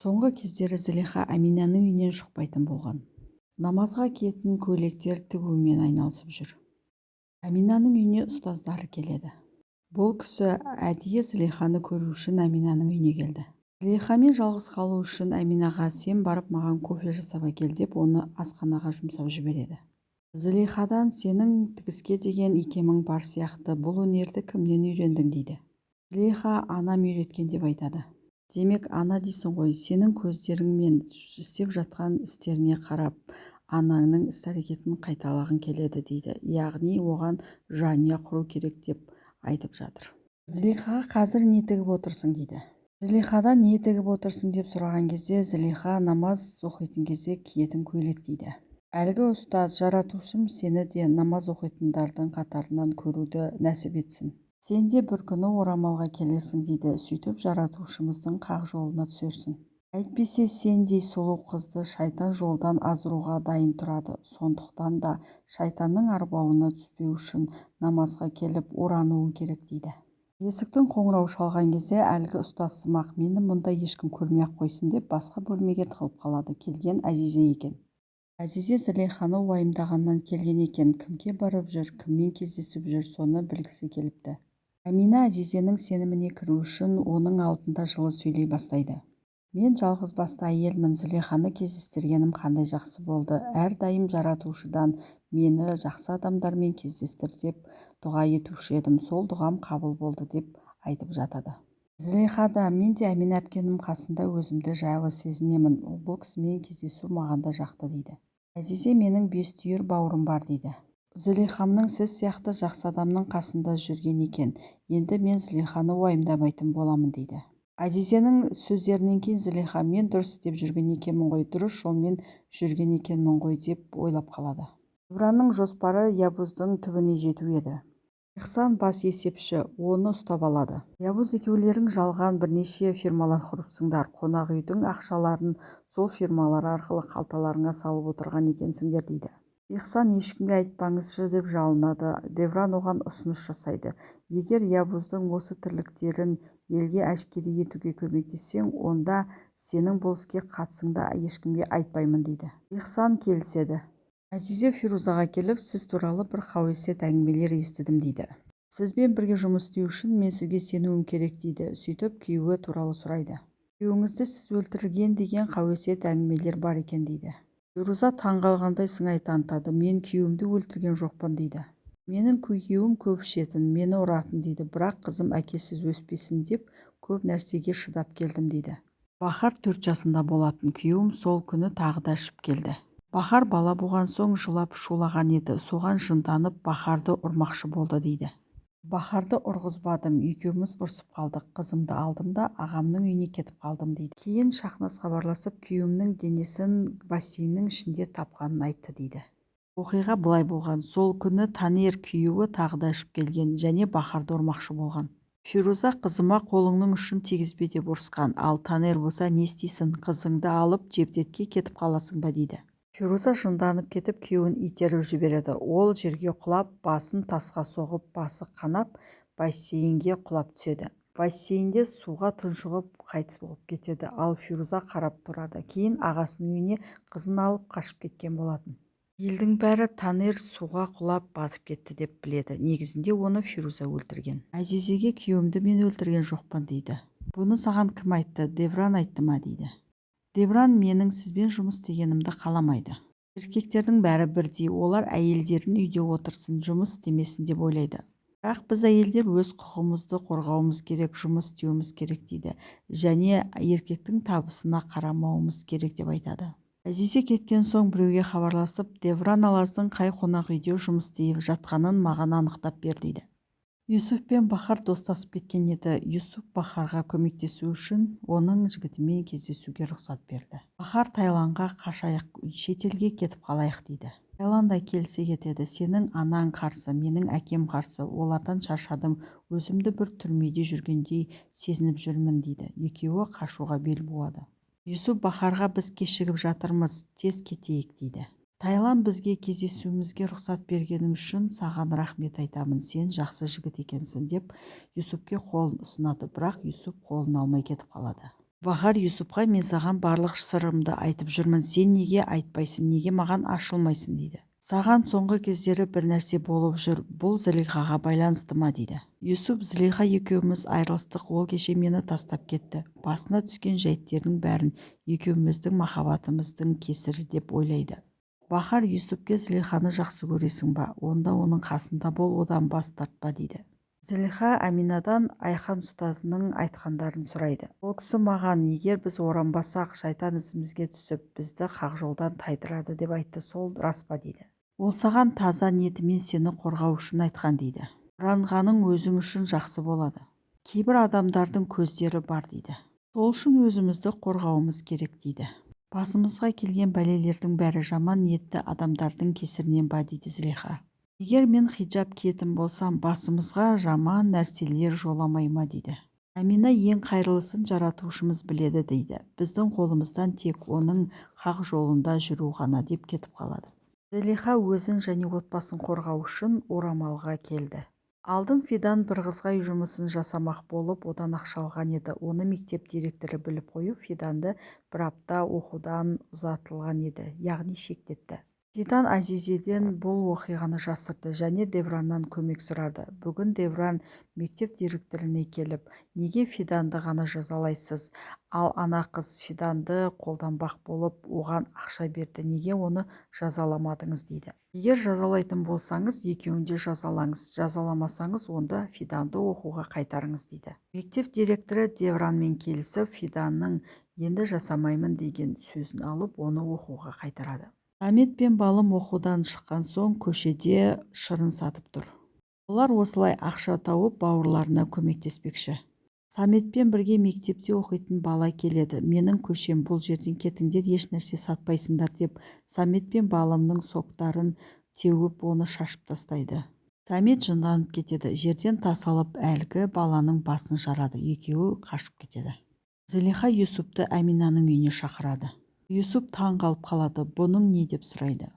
Соңғы кездері Зылиха Аминаның үйінен шықпайтын болған. Намазға киетін көйлектер тігумен айналысып жүр. Аминаның үйіне ұстаздары келеді. Бұл кісі әдейі Зылиханы көру үшін Аминаның үйіне келді. Зылихамен жалғыз қалу үшін Аминаға сен барып маған кофе жасап әкел деп оны асханаға жұмсап жібереді. Зылихадан сенің тігіске деген икемің бар сияқты, бұл өнерді кімнен үйрендің дейді. Зылиха анам үйреткен деп айтады. Демек ана дейсің ғой, сенің көздеріңмен істеп жатқан істеріне қарап анаңның іс-әрекетін қайталағың келеді дейді. Яғни оған жанұя құру керек деп айтып жатыр. Зылихаға қазір не тігіп отырсың дейді. Зылихадан не тігіп отырсың деп сұраған кезде Зылиха намаз оқитын кезде киетін көйлек дейді. Әлгі ұстаз, жаратушым сені де намаз оқитындардың қатарынан көруді нәсіп етсін. Сен де бір күні орамалға келесің дейді. Сөйтіп жаратушымыздың қақ жолына түсерсің. Әйтпесе сендей сұлу қызды шайтан жолдан азыруға дайын тұрады. Сондықтан да шайтанның арбауына түспеу үшін намазға келіп орануың керек дейді. Есіктің қоңырау шалған кезде әлгі ұстазсымақ мені мұнда ешкім көрмей-ақ қойсын деп басқа бөлмеге тығылып қалады. Келген Әзизе екен. Әзизе Зылиханы уайымдағаннан келген екен. Кімге барып жүр, кіммен кездесіп жүр, соны білгісі келіпті. Амина Әзизенің сеніміне кіру үшін оның алдында жылы сөйлей бастайды. Мен жалғыз басты әйелмін, Зылиханы кездестіргенім қандай жақсы болды. Әрдайым жаратушыдан мені жақсы адамдармен кездестір деп дұға етуші едім. Сол дұғам қабыл болды деп айтып жатады. Зылиха да мен де Амина әпкенің қасында өзімді жайлы сезінемін. Бұл кісімен кездесу маған да жақты дейді. Әзизе менің 5 түйір бауырым бар дейді. Зылихамның сіз сияқты жақсы адамның қасында жүрген екен. Енді мен Зылиханы уайымдамайтын боламын дейді. Әзизенің сөздерінен кейін Зылиха мен дұрыс істеп жүрген екенмін ғой, дұрыс жолмен жүрген екенмін ғой деп ойлап қалады. Девранның жоспары Ябуздың түбіне жету еді. Ихсан бас есепші, оны ұстап алады. Ябуз екеулерің жалған бірнеше фирмалар құрыпсыңдар. Қонақ үйдің ақшаларын сол фирмалар арқылы қалталарыңа салып отырған екенсіңдер дейді. Ихсан ешкімге айтпаңызшы деп жалынады. Девран оған ұсыныс жасайды. Егер Ябуздың осы тірліктерін елге әшкере етуге көмектессең, онда сенің бұл іске қатысыңды ешкімге айтпаймын дейді. Ихсан келіседі. Әзизе Фирузаға келіп, сіз туралы бір қауесет әңгімелер естідім дейді. Сізбен бірге жұмыс істеу үшін мен сізге сенуім керек дейді. Сөйтіп күйеуі туралы сұрайды. Күйеуіңізді сіз өлтірген деген қауесет әңгімелер бар екен дейді. Фируза таңғалғандай сыңай танытады. Мен күйеуімді өлтірген жоқпын дейді. Менің күйеуім көп ішетін, мені ұратын дейді. Бірақ қызым әкесіз өспесін деп көп нәрсеге шыдап келдім дейді. Бахар 4 жасында болатын. Күйеуім сол күні тағы да ішіп келді. Бахар бала болған соң жылап шулаған еді. Соған жынданып Бахарды ұрмақшы болды дейді. Бахарды ұрғызбадым, екеуміз ұрсып қалдық. Қызымды алдым да ағамның үйіне кетіп қалдым дейді. Кейін Шахназ хабарласып күйеуімнің денесін бассейннің ішінде тапқанын айтты дейді. Оқиға былай болған. Сол күні Танер күйеуі тағы да ішіп келген және Бахарды ұрмақшы болған. Фируза қызыма қолыңның ұшын тигізбе деп ұрысқан. Ал Танер болса не істейсің, қызыңды алып жебдетке кетіп қаласың ба дейді. Фируза жынданып кетіп күйеуін итеріп жібереді. Ол жерге құлап, басын тасқа соғып, басы қанап, бассейнге құлап түседі. Бассейнде суға тұншығып қайтыс болып кетеді. Ал Фируза қарап тұрады. Кейін ағасының үйіне қызын алып қашып кеткен болатын. Елдің бәрі Танер суға құлап батып кетті деп біледі. Негізінде оны Фируза өлтірген. Әзизеге күйеуімді мен өлтірген жоқпын дейді. Бұны саған кім айтты? Девран айтты ма дейді. Девран менің сізбен жұмыс істегенімді қаламайды. Еркектердің бәрі бірдей, олар әйелдерін үйде отырсын, жұмыс істемесін деп ойлайды. Бірақ біз әйелдер өз құқығымызды қорғауымыз керек, жұмыс істеуіміз керек дейді. Және еркектің табысына қарамауымыз керек деп айтады. Әзизе кеткен соң біреуге хабарласып, Девран Алаздың қай қонақ үйде жұмыс істеп жатқанын маған анықтап бер дейді. Юсуф пен Бахар достасып кеткен еді. Юсуф Бахарға көмектесу үшін оның жігітімен кездесуге рұқсат берді. Бахар Тайландға қашайық, шетелге кетіп қалайық дейді. Тайланда келсе кетеді. Сенің анаң қарсы, менің әкем қарсы. Олардан шаршадым. Өзімді бір түрмеде жүргендей сезініп жүрмін дейді. Екеуі қашуға бел буады. Юсуф Бахарға біз кешігіп жатырмыз, тез кетейік дейді. Тайланд бізге кездесуімізге рұқсат бергенің үшін саған рахмет айтамын, сен жақсы жігіт екенсің деп Юсупке қолын ұсынады, бірақ Юсуп қолын алмай кетіп қалады. бахар Юсупқа: мен саған барлық сырымды айтып жүрмін, сен неге айтпайсың, неге маған ашылмайсың дейді. Саған соңғы кездері бір нәрсе болып жүр, бұл Зылихаға байланысты ма дейді. Юсуп: Зылиха екеуміз айырылыстық, ол кеше мені тастап кетті. Басына түскен жайттердің бәрін екеуміздің махаббатымыздың кесірі деп ойлайды. Бахар Юсупке: Зылиханы жақсы көресің ба? Онда оның қасында бол, одан бас тартпа дейді. Зылиха Аминадан Айхан ұстазының айтқандарын сұрайды. Ол кісі маған: егер біз оранбасақ, шайтан ізімізге түсіп, бізді хақ жолдан тайдырады деп айтты, сол рас па дейді. Ол саған таза ниетімен сені қорғау үшін айтқан дейді. Оранғаның өзің үшін жақсы болады. Кейбір адамдардың көздері бар дейді. Сол үшін өзімізді қорғауымыз керек дейді. Басымызға келген бәлелердің бәрі жаман ниетті адамдардың кесірінен ба дейді Зылиха. Егер мен хиджаб киетін болсам, басымызға жаман нәрселер жоламай ма дейді. Амина: ең қайырлысын жаратушымыз біледі дейді. Біздің қолымыздан тек оның хақ жолында жүру ғана деп кетіп қалады. Зылиха өзін және отбасын қорғау үшін орамалға келді. Алдын Фидан бір қызға үй жұмысын жасамақ болып, одан ақша алған еді. Оны мектеп директоры біліп қойып, Фиданды бір апта оқудан ұзатылған еді, яғни шектетті. Фидан Азизеден бұл оқиғаны жасырды және Девраннан көмек сұрады. Бүгін Девран мектеп директорына келіп: неге Фиданды ғана жазалайсыз, ал ана қыз Фиданды қолданбақ болып оған ақша берді, неге оны жазаламадыңыз дейді. Егер жазалайтын болсаңыз, екеуін де жазалаңыз, жазаламасаңыз, онда Фиданды оқуға қайтарыңыз дейді. Мектеп директоры Девранмен келісіп, Фиданның енді жасамаймын деген сөзін алып, оны оқуға қайтарады. Самет пен Балым оқудан шыққан соң көшеде шырын сатып тұр. Олар осылай ақша тауып бауырларына көмектеспекші. Саметпен бірге мектепте оқитын бала келеді. Менің көшем, бұл жерден кетіңдер, еш нәрсе сатпайсыңдар деп Самет пен Балымның соқтарын теуіп, оны шашып тастайды. Самет жынданып кетеді. Жерден тас алып әлгі баланың басын жарады. Екеуі қашып кетеді. Зылиха Юсупты Аминаның үйіне шақырады. Юсуп таң қалып қалады. Бұның не деп сұрайды.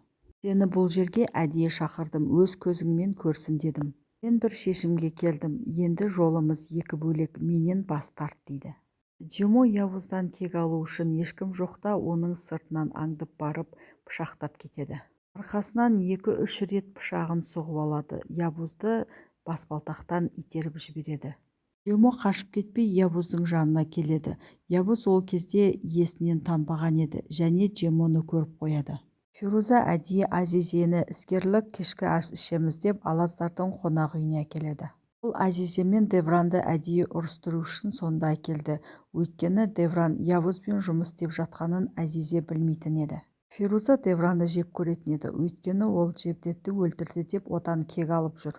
Сені бұл жерге әдейі шақырдым, өз көзіңмен көрсін дедім. Мен бір шешімге келдім. Енді жолымыз екі бөлек, менен бас тарт дейді. Джемо Явуздан кек алу үшін ешкім жоқта оның сыртынан аңдып барып пышақтап кетеді. Арқасынан 2-3 рет пышағын сұғып алады. Явузды баспалтақтан итеріп жібереді. Джемо қашып кетпей Явуздың жанына келеді. Явуз ол кезде есінен танбаған еді және Джемоны көріп қояды. Фируза әдейі Азизені іскерлік кешкі ас ішеміз деп Алаздардың қонақ үйіне әкеледі. Ол Азизе мен Девранды әдейі ұрыстыру үшін сонда әкелді. Өйткені Девран Явузбен жұмыс істеп жатқанын Азизе білмейтін еді. Фируза Девранды жек көретін еді, өйткені ол Джевдетті өлтірді деп одан кек алып жүр.